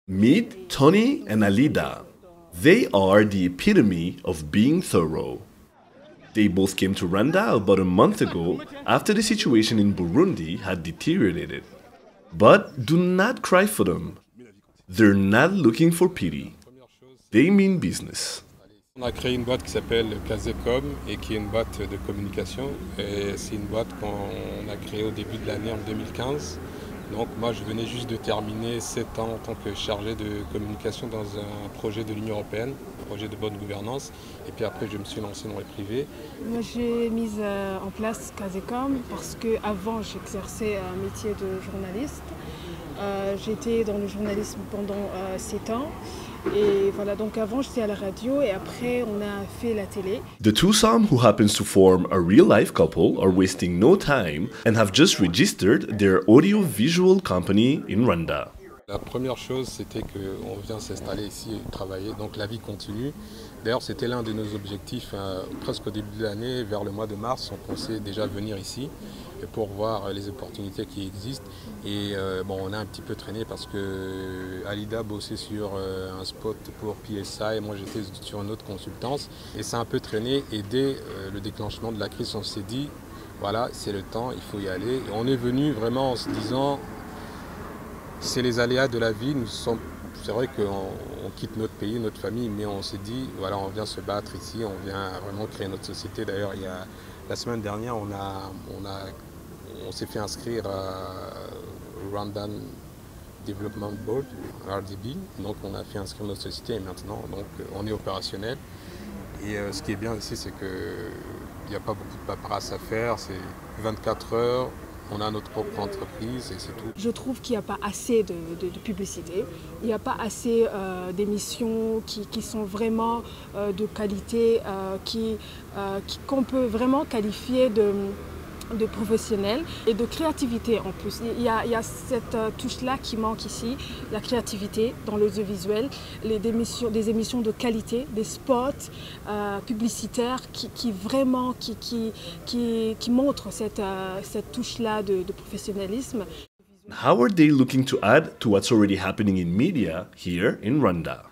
Meet Tony and Alida. They are the epitome of being thorough. They both came to Rwanda about a month ago after the situation in Burundi had deteriorated. But do not cry for them. They're not looking for pity. They mean business. On a créé une boîte qui s'appelle Casecom et qui est une boîte de communication. Et c'est une boîte qu'on a créée au début de l'année en 2015. Donc moi je venais juste de terminer 7 ans en tant que chargé de communication dans un projet de l'Union européenne, un projet de bonne gouvernance. Et puis après je me suis lancé dans le privé. Moi j'ai mis en place Casecom parce qu'avant j'exerçais un métier de journaliste. J'étais dans le journalisme pendant 7 ans. Et voilà, donc avant j'étais à la radio et après on a fait la télé. The twosome who happens to form a real-life couple are wasting no time and have just registered their audio-visual company in Rwanda. La première chose, c'était qu'on vient s'installer ici et travailler, donc la vie continue. D'ailleurs, c'était l'un de nos objectifs presque au début de l'année, vers le mois de mars, on pensait déjà venir ici pour voir les opportunités qui existent. Et bon, on a un petit peu traîné parce que Alida bossait sur un spot pour PSI, moi j'étais sur une autre consultance. Et ça a un peu traîné et dès le déclenchement de la crise, on s'est dit, voilà, c'est le temps, il faut y aller. Et on est venu vraiment en se disant, c'est les aléas de la vie, c'est vrai qu'on quitte notre pays, notre famille, mais on s'est dit, voilà, on vient se battre ici, on vient vraiment créer notre société. D'ailleurs, la semaine dernière, on s'est fait inscrire à Rwandan Development Board, RDB, donc on a fait inscrire notre société et maintenant donc, on est opérationnel. Et ce qui est bien ici, c'est qu'il n'y a pas beaucoup de paperasse à faire, c'est 24 heures. On a notre propre entreprise et c'est tout. Je trouve qu'il n'y a pas assez de publicité, il n'y a pas assez d'émissions qui sont vraiment de qualité, qu'on peut vraiment qualifier de professionnels et de créativité en plus. Il y a cette touche-là qui manque ici, la créativité dans l'audiovisuel, des émissions de qualité, des spots publicitaires qui vraiment montrent cette touche-là de professionnalisme. How are they looking to add to what's already happening in media here in Rwanda?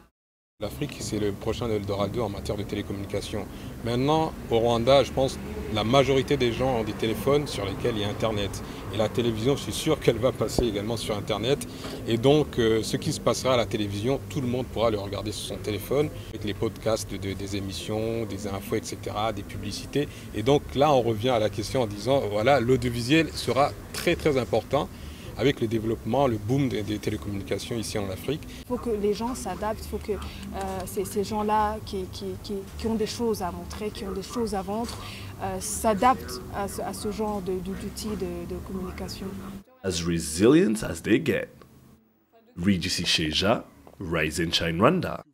L'Afrique, c'est le prochain Eldorado en matière de télécommunications. Maintenant, au Rwanda, je pense que la majorité des gens ont des téléphones sur lesquels il y a Internet. Et la télévision, je suis sûr qu'elle va passer également sur Internet. Et donc, ce qui se passera à la télévision, tout le monde pourra le regarder sur son téléphone, avec les podcasts des émissions, des infos, etc., des publicités. Et donc là, on revient à la question en disant, voilà, l'audiovisuel sera très très important avec le développement, le boom des télécommunications ici en Afrique. Il faut que les gens s'adaptent, il faut que ces gens-là qui ont des choses à montrer, qui ont des choses à vendre, s'adaptent à ce genre d'outils de communication. As resilient as they get. Regis Sheja, Rise and Shine Rwanda.